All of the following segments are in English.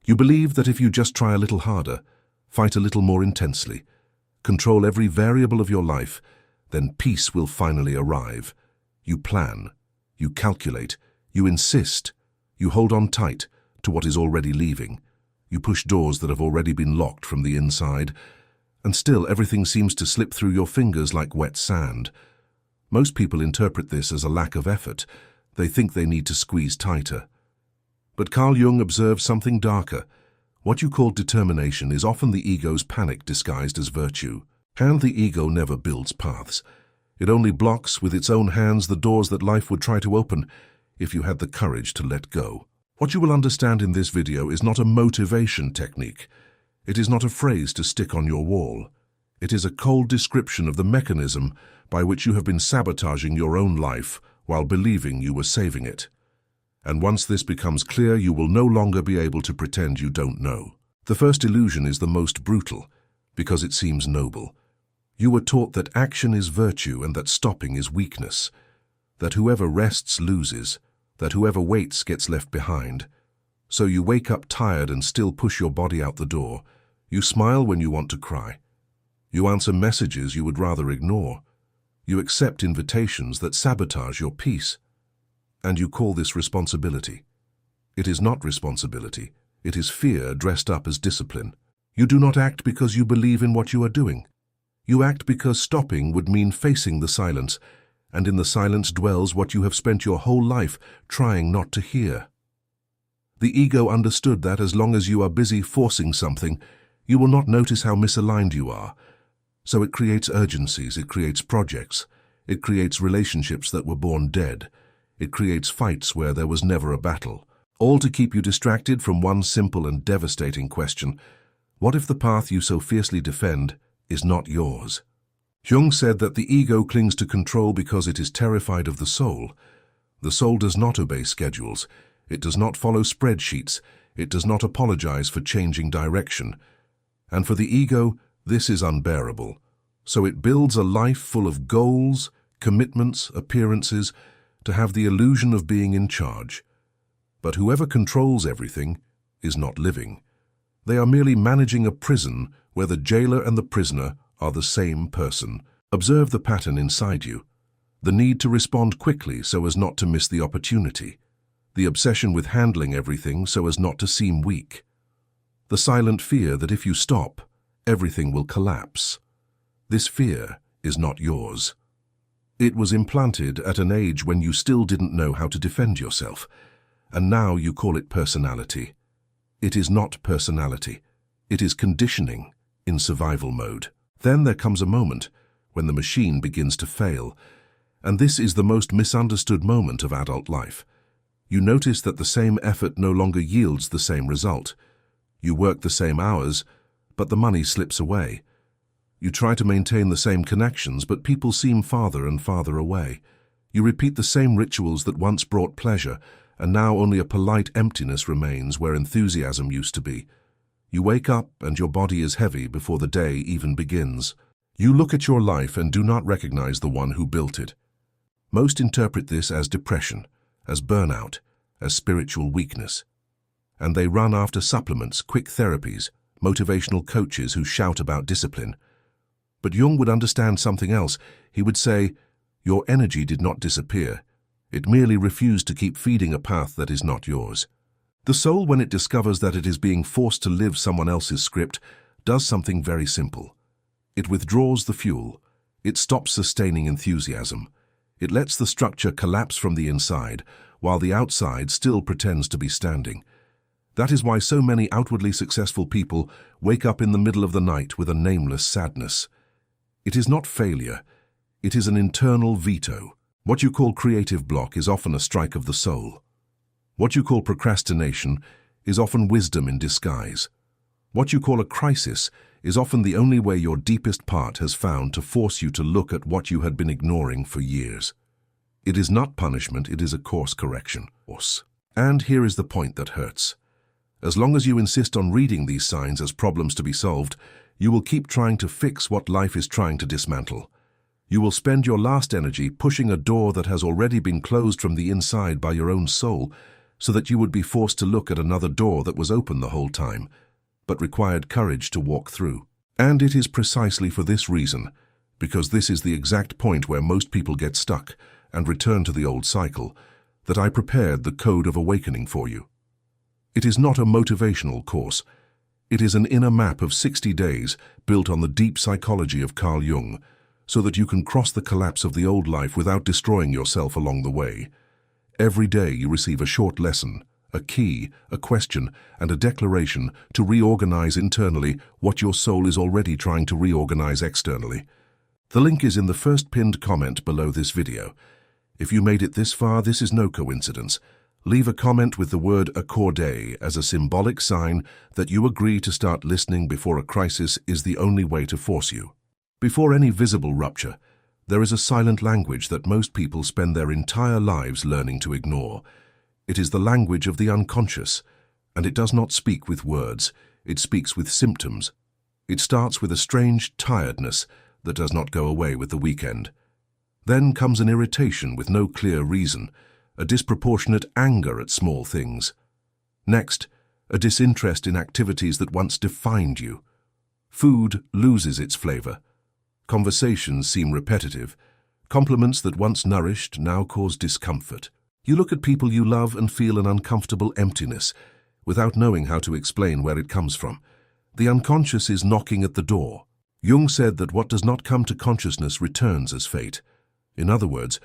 You believe that if you just try a little harder, fight a little more intensely, control every variable of your life, then peace will finally arrive. You plan, you calculate, you insist, you hold on tight to what is already leaving. You push doors that have already been locked from the inside, and still everything seems to slip through your fingers like wet sand. Most people interpret this as a lack of effort. They think they need to squeeze tighter. But Carl Jung observed something darker. What you call determination is often the ego's panic disguised as virtue. And the ego never builds paths. It only blocks with its own hands the doors that life would try to open if you had the courage to let go. What you will understand in this video is not a motivation technique. It is not a phrase to stick on your wall. It is a cold description of the mechanism by which you have been sabotaging your own life while believing you were saving it. And once this becomes clear, you will no longer be able to pretend you don't know. The first illusion is the most brutal, because it seems noble. You were taught that action is virtue and that stopping is weakness, that whoever rests loses, that whoever waits gets left behind. So you wake up tired and still push your body out the door. You smile when you want to cry. You answer messages you would rather ignore. You accept invitations that sabotage your peace. And you call this responsibility. It is not responsibility. It is fear dressed up as discipline. You do not act because you believe in what you are doing. You act because stopping would mean facing the silence, and in the silence dwells what you have spent your whole life trying not to hear. The ego understood that as long as you are busy forcing something, you will not notice how misaligned you are. So it creates urgencies, it creates projects, it creates relationships that were born dead, it creates fights where there was never a battle, all to keep you distracted from one simple and devastating question: what if the path you so fiercely defend is not yours? Jung said that the ego clings to control because it is terrified of the soul. The soul does not obey schedules. It does not follow spreadsheets. It does not apologize for changing direction. And for the ego, this is unbearable. So it builds a life full of goals, commitments, appearances, to have the illusion of being in charge. But whoever controls everything is not living. They are merely managing a prison where the jailer and the prisoner are the same person. Observe the pattern inside you. The need to respond quickly so as not to miss the opportunity. The obsession with handling everything so as not to seem weak. The silent fear that if you stop, everything will collapse. This fear is not yours. It was implanted at an age when you still didn't know how to defend yourself, and now you call it personality. It is not personality. It is conditioning in survival mode. Then there comes a moment when the machine begins to fail, and this is the most misunderstood moment of adult life. You notice that the same effort no longer yields the same result. You work the same hours, but the money slips away. You try to maintain the same connections, but people seem farther and farther away. You repeat the same rituals that once brought pleasure, and now only a polite emptiness remains where enthusiasm used to be. You wake up and your body is heavy before the day even begins. You look at your life and do not recognize the one who built it. Most interpret this as depression, as burnout, as spiritual weakness. And they run after supplements, quick therapies, motivational coaches who shout about discipline. But Jung would understand something else. He would say, your energy did not disappear. It merely refused to keep feeding a path that is not yours. The soul, when it discovers that it is being forced to live someone else's script, does something very simple. It withdraws the fuel. It stops sustaining enthusiasm. It lets the structure collapse from the inside, while the outside still pretends to be standing. That is why so many outwardly successful people wake up in the middle of the night with a nameless sadness. It is not failure. It is an internal veto. What you call creative block is often a strike of the soul. What you call procrastination is often wisdom in disguise. What you call a crisis is often the only way your deepest part has found to force you to look at what you had been ignoring for years. It is not punishment, it is a course correction. And here is the point that hurts. As long as you insist on reading these signs as problems to be solved, you will keep trying to fix what life is trying to dismantle. You will spend your last energy pushing a door that has already been closed from the inside by your own soul, so that you would be forced to look at another door that was open the whole time, but required courage to walk through. And it is precisely for this reason, because this is the exact point where most people get stuck and return to the old cycle, that I prepared the Code of Awakening for you. It is not a motivational course. It is an inner map of 60 days built on the deep psychology of Carl Jung, so that you can cross the collapse of the old life without destroying yourself along the way. Every day you receive a short lesson, a key, a question, and a declaration to reorganize internally what your soul is already trying to reorganize externally. The link is in the first pinned comment below this video. If you made it this far, this is no coincidence. Leave a comment with the word accordé as a symbolic sign that you agree to start listening before a crisis is the only way to force you. Before any visible rupture, there is a silent language that most people spend their entire lives learning to ignore. It is the language of the unconscious, and it does not speak with words, it speaks with symptoms. It starts with a strange tiredness that does not go away with the weekend. Then comes an irritation with no clear reason, a disproportionate anger at small things. Next, a disinterest in activities that once defined you. Food loses its flavor. Conversations seem repetitive. Compliments that once nourished now cause discomfort. You look at people you love and feel an uncomfortable emptiness, without knowing how to explain where it comes from. The unconscious is knocking at the door. Jung said that what does not come to consciousness returns as fate. In other words,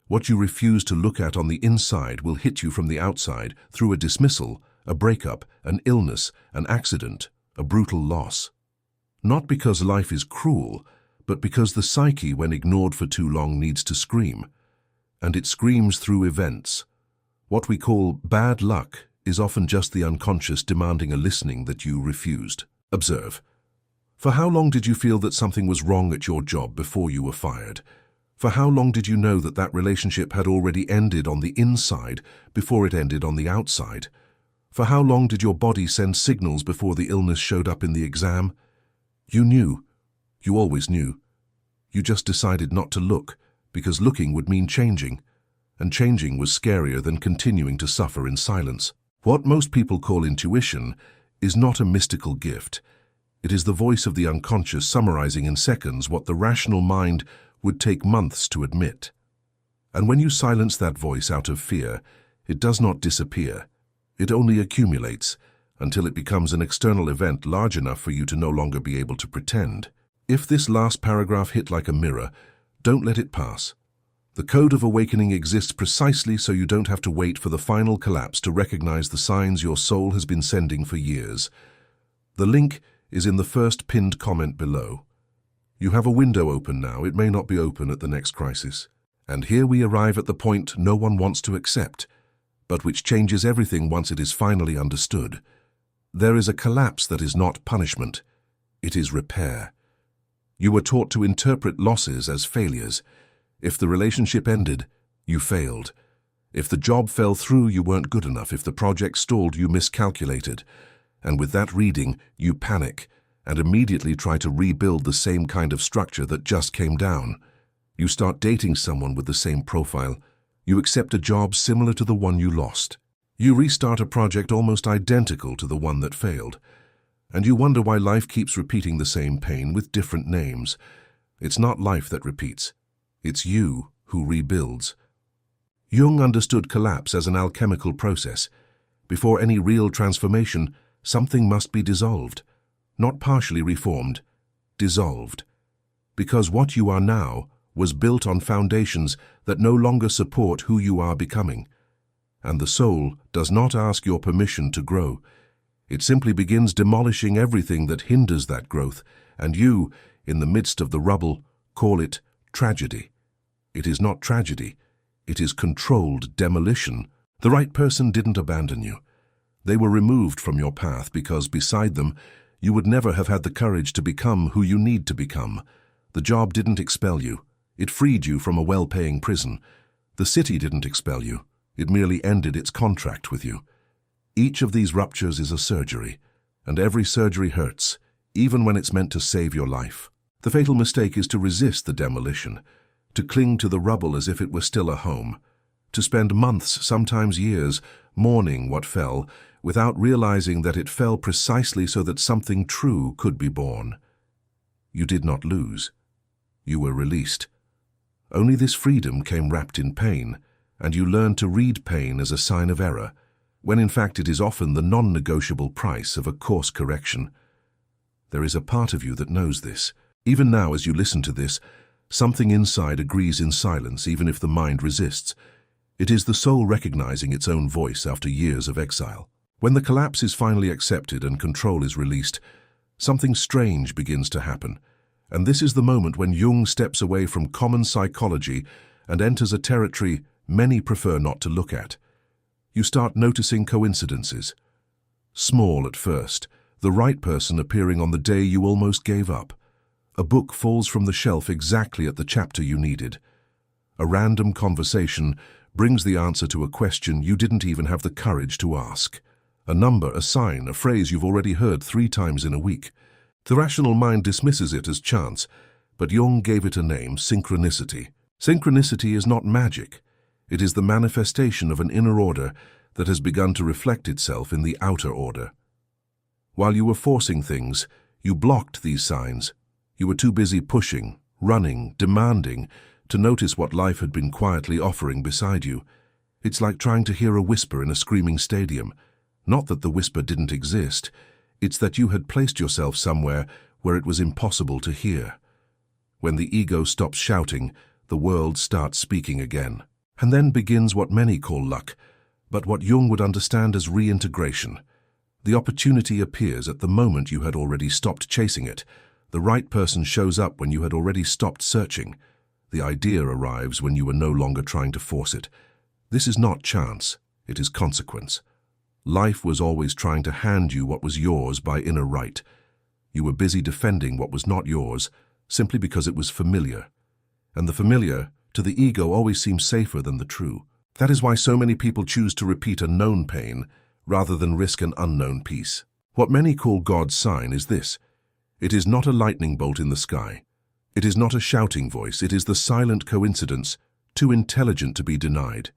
what you refuse to look at on the inside will hit you from the outside through a dismissal, a breakup, an illness, an accident, a brutal loss. Not because life is cruel, but because the psyche, when ignored for too long, needs to scream. And it screams through events. What we call bad luck is often just the unconscious demanding a listening that you refused. Observe. For how long did you feel that something was wrong at your job before you were fired? For how long did you know that that relationship had already ended on the inside before it ended on the outside? For how long did your body send signals before the illness showed up in the exam? You knew. You always knew. You just decided not to look, because looking would mean changing, and changing was scarier than continuing to suffer in silence. What most people call intuition is not a mystical gift. It is the voice of the unconscious summarizing in seconds what the rational mind would take months to admit. And when you silence that voice out of fear, it does not disappear. It only accumulates until it becomes an external event large enough for you to no longer be able to pretend. If this last paragraph hit like a mirror, don't let it pass. The Code of Awakening exists precisely so you don't have to wait for the final collapse to recognize the signs your soul has been sending for years. The link is in the first pinned comment below. You have a window open now. It may not be open at the next crisis. And here we arrive at the point no one wants to accept, but which changes everything once it is finally understood. There is a collapse that is not punishment. It is repair. You were taught to interpret losses as failures. If the relationship ended, you failed. If the job fell through, you weren't good enough. If the project stalled, you miscalculated. And with that reading, you panic and immediately try to rebuild the same kind of structure that just came down. You start dating someone with the same profile. You accept a job similar to the one you lost. You restart a project almost identical to the one that failed. And you wonder why life keeps repeating the same pain with different names. It's not life that repeats. It's you who rebuilds. Jung understood collapse as an alchemical process. Before any real transformation, something must be dissolved. Not partially reformed, dissolved. Because what you are now was built on foundations that no longer support who you are becoming. And the soul does not ask your permission to grow. It simply begins demolishing everything that hinders that growth, and you, in the midst of the rubble, call it tragedy. It is not tragedy. It is controlled demolition. The right person didn't abandon you. They were removed from your path because beside them, you would never have had the courage to become who you need to become. The job didn't expel you. It freed you from a well-paying prison. The city didn't expel you. It merely ended its contract with you. Each of these ruptures is a surgery, and every surgery hurts, even when it's meant to save your life. The fatal mistake is to resist the demolition, to cling to the rubble as if it were still a home, to spend months, sometimes years, mourning what fell, without realizing that it fell precisely so that something true could be born. You did not lose. You were released. Only this freedom came wrapped in pain, and you learned to read pain as a sign of error, when in fact it is often the non-negotiable price of a course correction. There is a part of you that knows this. Even now, as you listen to this, something inside agrees in silence, even if the mind resists. It is the soul recognizing its own voice after years of exile. When the collapse is finally accepted and control is released, something strange begins to happen. And this is the moment when Jung steps away from common psychology and enters a territory many prefer not to look at. You start noticing coincidences. Small at first, the right person appearing on the day you almost gave up. A book falls from the shelf exactly at the chapter you needed. A random conversation brings the answer to a question you didn't even have the courage to ask. A number, a sign, a phrase you've already heard 3 times in a week. The rational mind dismisses it as chance, but Jung gave it a name, synchronicity. Synchronicity is not magic. It is the manifestation of an inner order that has begun to reflect itself in the outer order. While you were forcing things, you blocked these signs. You were too busy pushing, running, demanding, to notice what life had been quietly offering beside you. It's like trying to hear a whisper in a screaming stadium. Not that the whisper didn't exist, it's that you had placed yourself somewhere where it was impossible to hear. When the ego stops shouting, the world starts speaking again. And then begins what many call luck, but what Jung would understand as reintegration. The opportunity appears at the moment you had already stopped chasing it. The right person shows up when you had already stopped searching. The idea arrives when you were no longer trying to force it. This is not chance, it is consequence. Life was always trying to hand you what was yours by inner right. You were busy defending what was not yours, simply because it was familiar. And the familiar, to the ego, always seems safer than the true. That is why so many people choose to repeat a known pain, rather than risk an unknown peace. What many call God's sign is this. It is not a lightning bolt in the sky. It is not a shouting voice. It is the silent coincidence, too intelligent to be denied.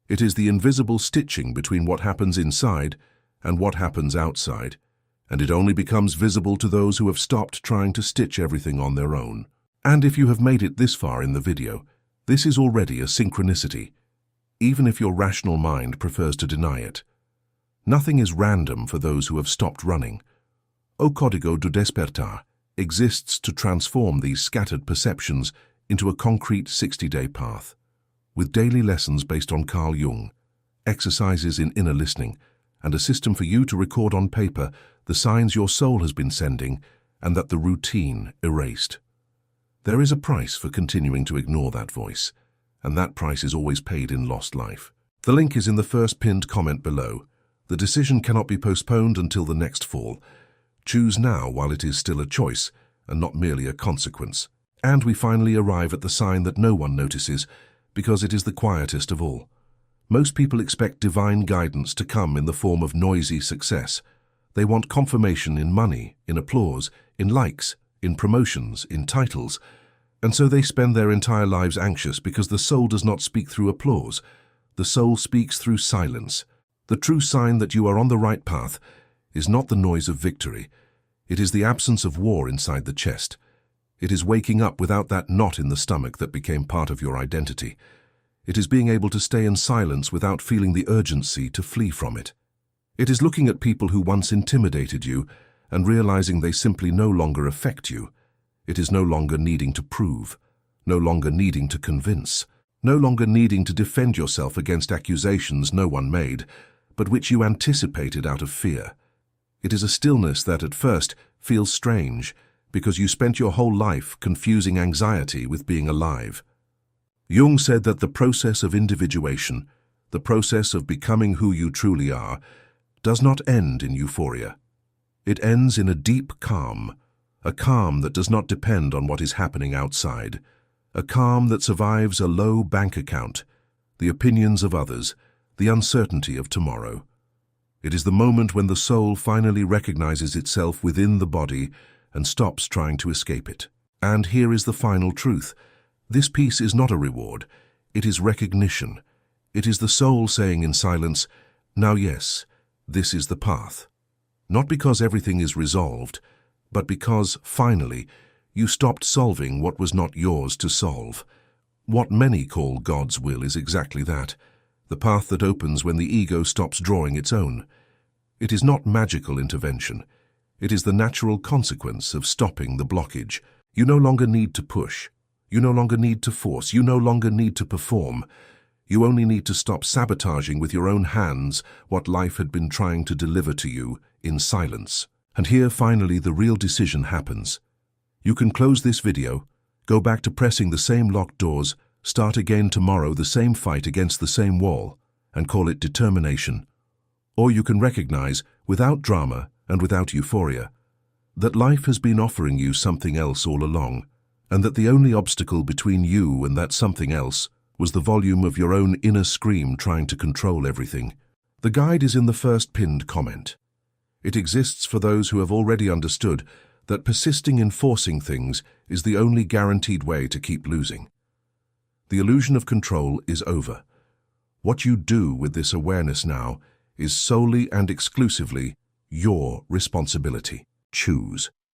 It is the invisible stitching between what happens inside and what happens outside, and it only becomes visible to those who have stopped trying to stitch everything on their own. And if you have made it this far in the video, this is already a synchronicity, even if your rational mind prefers to deny it. Nothing is random for those who have stopped running. O Código do Despertar exists to transform these scattered perceptions into a concrete 60-day path, with daily lessons based on Carl Jung, exercises in inner listening, and a system for you to record on paper the signs your soul has been sending and that the routine erased. There is a price for continuing to ignore that voice, and that price is always paid in lost life. The link is in the first pinned comment below. The decision cannot be postponed until the next fall. Choose now while it is still a choice, and not merely a consequence. And we finally arrive at the sign that no one notices, because it is the quietest of all. Most people expect divine guidance to come in the form of noisy success. They want confirmation in money, in applause, in likes, in promotions, in titles, and so they spend their entire lives anxious because the soul does not speak through applause. The soul speaks through silence. The true sign that you are on the right path is not the noise of victory. It is the absence of war inside the chest. It is waking up without that knot in the stomach that became part of your identity. It is being able to stay in silence without feeling the urgency to flee from it. It is looking at people who once intimidated you and realizing they simply no longer affect you. It is no longer needing to prove, no longer needing to convince, no longer needing to defend yourself against accusations no one made, but which you anticipated out of fear. It is a stillness that at first feels strange because you spent your whole life confusing anxiety with being alive. Jung said that the process of individuation, the process of becoming who you truly are, does not end in euphoria. It ends in a deep calm, a calm that does not depend on what is happening outside, a calm that survives a low bank account, the opinions of others, the uncertainty of tomorrow. It is the moment when the soul finally recognizes itself within the body and stops trying to escape it. And here is the final truth. This peace is not a reward. It is recognition. It is the soul saying in silence, Now yes, this is the path. Not because everything is resolved, but because, finally, you stopped solving what was not yours to solve. What many call God's will is exactly that, the path that opens when the ego stops drawing its own. It is not magical intervention. It is the natural consequence of stopping the blockage. You no longer need to push. You no longer need to force. You no longer need to perform. You only need to stop sabotaging with your own hands what life had been trying to deliver to you in silence. And here, finally, the real decision happens. You can close this video, go back to pressing the same locked doors, start again tomorrow the same fight against the same wall, and call it determination. Or you can recognize, without drama and without euphoria, that life has been offering you something else all along, and that the only obstacle between you and that something else was the volume of your own inner scream trying to control everything. The guide is in the first pinned comment. It exists for those who have already understood that persisting in forcing things is the only guaranteed way to keep losing. The illusion of control is over. What you do with this awareness now is solely and exclusively your responsibility. Choose.